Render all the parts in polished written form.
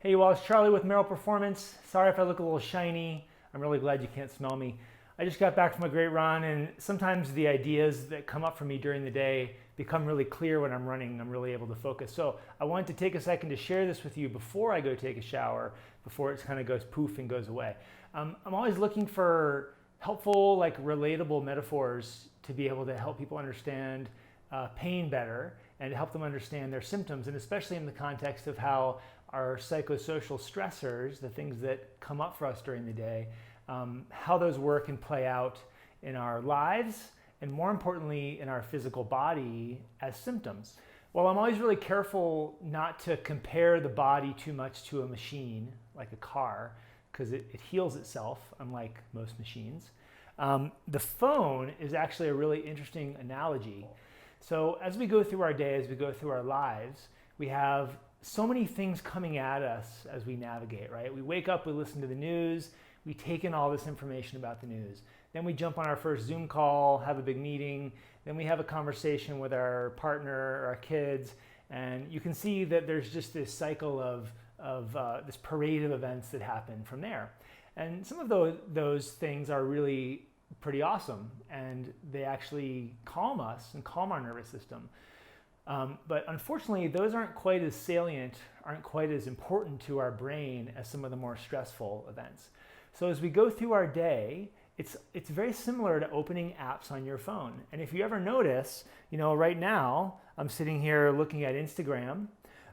Hey, well, it's Charlie with Merrill Performance. Sorry if I look a little shiny. I'm really glad you can't smell me. I just got back from a great run, and sometimes the ideas that come up for me during the day become really clear when I'm running. I'm really able to focus. So I wanted to take a second to share this with you before I go take a shower, before it kind of goes poof and goes away. I'm always looking for helpful, relatable metaphors to be able to help people understand pain better and to help them understand their symptoms, and especially in the context of how our psychosocial stressors, the things that come up for us during the day, how those work and play out in our lives, and more importantly, in our physical body as symptoms. Well, I'm always really careful not to compare the body too much to a machine, like a car, because it heals itself, unlike most machines. The phone is actually a really interesting analogy. So as we go through our day, as we go through our lives, we have so many things coming at us as we navigate, right? We wake up, we listen to the news, we take in all this information about the news. Then we jump on our first Zoom call, have a big meeting, then we have a conversation with our partner or our kids, and you can see that there's just this cycle of this parade of events that happen from there. And some of those things are really pretty awesome, and they actually calm us and calm our nervous system. But unfortunately, those aren't quite as salient, aren't quite as important to our brain as some of the more stressful events. So as we go through our day, it's very similar to opening apps on your phone. And if you ever notice, right now, I'm sitting here looking at Instagram,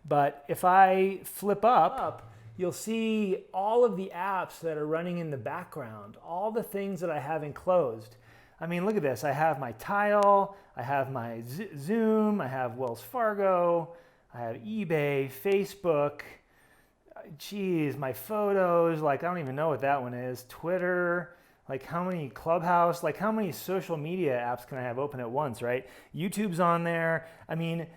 but if I flip up, you'll see all of the apps that are running in the background, all the things that I have enclosed. I mean, look at this. I have my Tile, I have my Zoom, I have Wells Fargo, I have eBay, Facebook, geez, my photos, I don't even know what that one is, Twitter, how many Clubhouse, how many social media apps can I have open at once, right? YouTube's on there. I mean,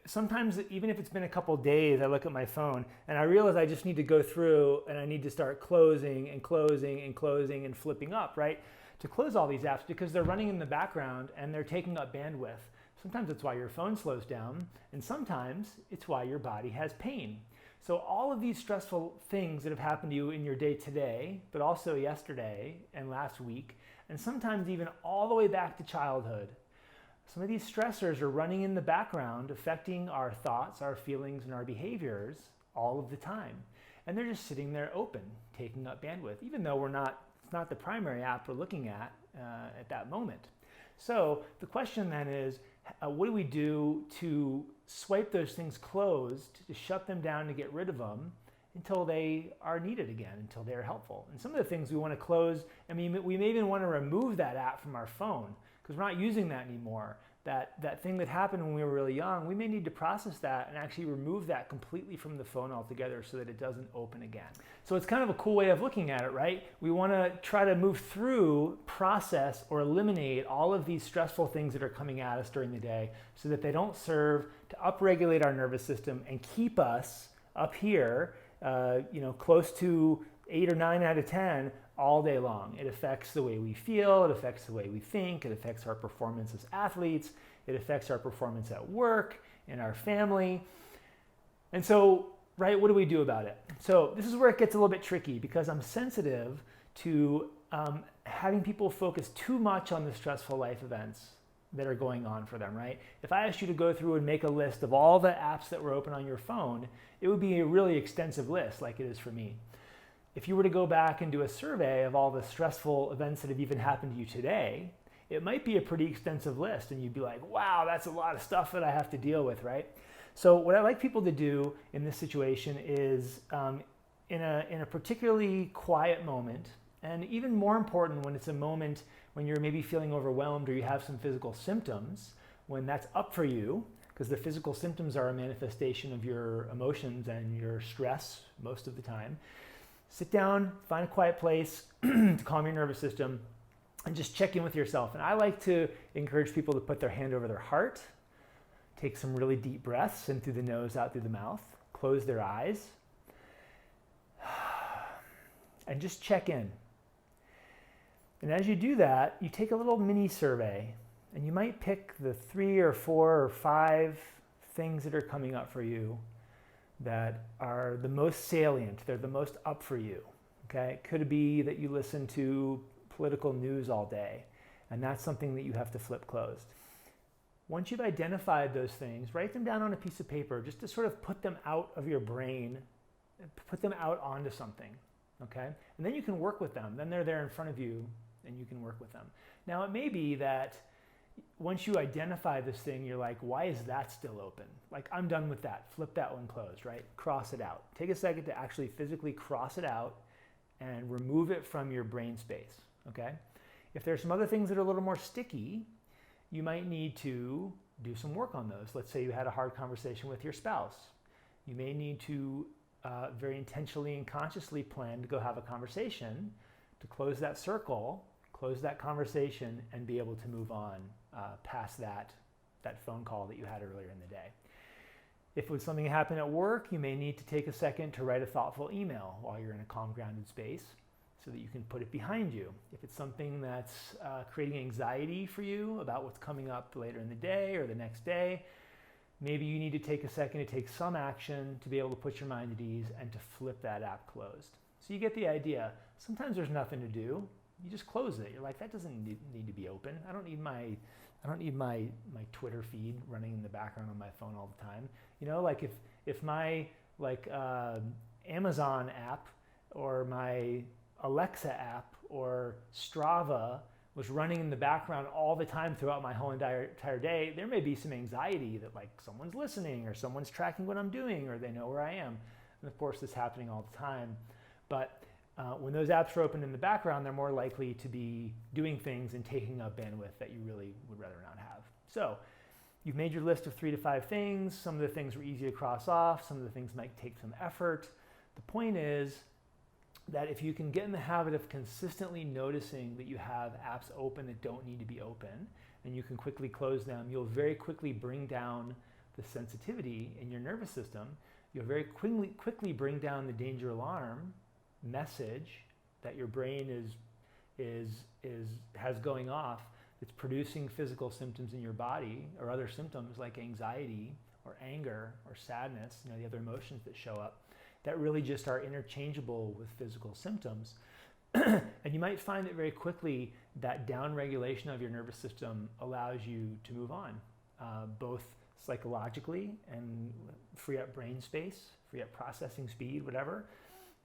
sometimes even if it's been a couple days, I look at my phone and I realize I just need to go through and I need to start closing and closing and closing and flipping up, right? To close all these apps because they're running in the background and they're taking up bandwidth. Sometimes it's why your phone slows down, and sometimes it's why your body has pain. So all of these stressful things that have happened to you in your day today, but also yesterday and last week, and sometimes even all the way back to childhood, some of these stressors are running in the background, affecting our thoughts, our feelings, and our behaviors all of the time. And they're just sitting there open, taking up bandwidth, even though it's not the primary app we're looking at that moment. So the question then is, what do we do to swipe those things closed, to shut them down, to get rid of them until they are needed again, until they're helpful? And some of the things we want to close, we may even want to remove that app from our phone because we're not using that anymore. That thing that happened when we were really young, we may need to process that and actually remove that completely from the phone altogether so that it doesn't open again. So it's kind of a cool way of looking at it, right? We want to try to move through, process, or eliminate all of these stressful things that are coming at us during the day so that they don't serve to upregulate our nervous system and keep us up here, close to 8 or 9 out of 10 all day long. It affects the way we feel, it affects the way we think, it affects our performance as athletes, it affects our performance at work, in our family. And so, right, what do we do about it? So this is where it gets a little bit tricky because I'm sensitive to having people focus too much on the stressful life events that are going on for them, right? If I asked you to go through and make a list of all the apps that were open on your phone, it would be a really extensive list like it is for me. If you were to go back and do a survey of all the stressful events that have even happened to you today, it might be a pretty extensive list and you'd be like, wow, that's a lot of stuff that I have to deal with, right? So what I like people to do in this situation is in a particularly quiet moment, and even more important when it's a moment when you're maybe feeling overwhelmed or you have some physical symptoms, when that's up for you, because the physical symptoms are a manifestation of your emotions and your stress most of the time. Sit down, find a quiet place to calm your nervous system, and just check in with yourself. And I like to encourage people to put their hand over their heart, take some really deep breaths in through the nose, out through the mouth, close their eyes, and just check in. And as you do that, you take a little mini survey, and you might pick the 3 or 4 or 5 things that are coming up for you that are the most salient, they're the most up for you. Okay, it could be that you listen to political news all day, and that's something that you have to flip closed. Once you've identified those things, write them down on a piece of paper just to sort of put them out of your brain, put them out onto something, okay? And then you can work with them. Then they're there in front of you and you can work with them. Now it may be that once you identify this thing, you're like, why is that still open? Like, I'm done with that. Flip that one closed, right? Cross it out. Take a second to actually physically cross it out and remove it from your brain space, okay? If there's some other things that are a little more sticky, you might need to do some work on those. Let's say you had a hard conversation with your spouse. You may need to very intentionally and consciously plan to go have a conversation to close that circle, close that conversation, and be able to move on past that phone call that you had earlier in the day. If it was something that happened at work, you may need to take a second to write a thoughtful email while you're in a calm, grounded space so that you can put it behind you. If it's something that's creating anxiety for you about what's coming up later in the day or the next day, maybe you need to take a second to take some action to be able to put your mind at ease and to flip that app closed. So you get the idea. Sometimes there's nothing to do. You just close it. You're like, that doesn't need to be open. I don't need my Twitter feed running in the background on my phone all the time. You know, like if my Amazon app or my Alexa app or Strava was running in the background all the time throughout my whole entire day, there may be some anxiety that like someone's listening or someone's tracking what I'm doing or they know where I am. And of course, this is happening all the time. But when those apps are open in the background, they're more likely to be doing things and taking up bandwidth that you really would rather not have. So you've made your list of 3 to 5 things. Some of the things were easy to cross off. Some of the things might take some effort. The point is that if you can get in the habit of consistently noticing that you have apps open that don't need to be open, and you can quickly close them, you'll very quickly bring down the sensitivity in your nervous system. You'll very quickly bring down the danger alarm message that your brain has going off. It's producing physical symptoms in your body or other symptoms like anxiety or anger or sadness, you know, the other emotions that show up that really just are interchangeable with physical symptoms. And you might find that very quickly that downregulation of your nervous system allows you to move on, both psychologically and free up brain space, free up processing speed, whatever.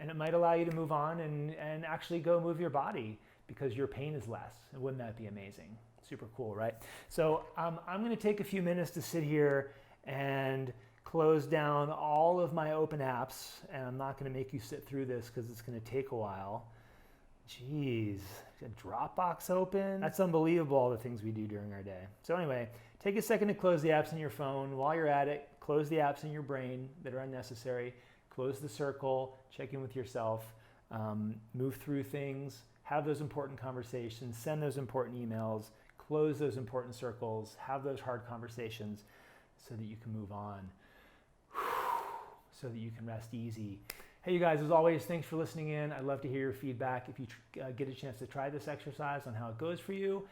And it might allow you to move on and actually go move your body because your pain is less. And wouldn't that be amazing? Super cool, right? So I'm going to take a few minutes to sit here and close down all of my open apps. And I'm not going to make you sit through this because it's going to take a while. Jeez, a Dropbox open? That's unbelievable, all the things we do during our day. So anyway, take a second to close the apps in your phone. While you're at it, close the apps in your brain that are unnecessary. Close the circle, check in with yourself, move through things, have those important conversations, send those important emails, close those important circles, have those hard conversations so that you can move on, so that you can rest easy. Hey, you guys, as always, thanks for listening in. I'd love to hear your feedback. If you get a chance to try this exercise on how it goes for you,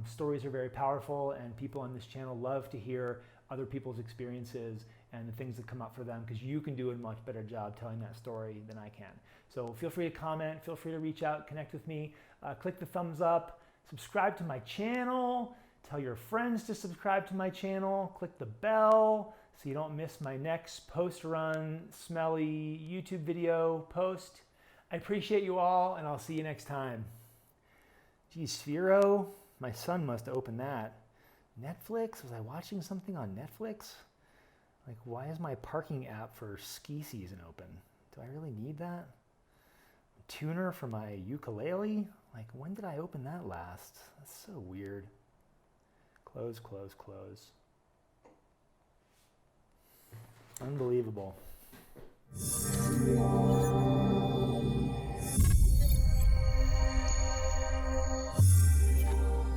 stories are very powerful, and people on this channel love to hear other people's experiences and the things that come up for them, because you can do a much better job telling that story than I can. So feel free to comment, feel free to reach out, connect with me, click the thumbs up, subscribe to my channel, tell your friends to subscribe to my channel, click the bell so you don't miss my next post-run smelly YouTube video post. I appreciate you all, and I'll see you next time. Geez, Sphero, my son must have opened that. Netflix? Was I watching something on Netflix? Like, why is my parking app for ski season open? Do I really need that? A tuner for my ukulele? Like, when did I open that last? That's so weird. Close, close, close. Unbelievable.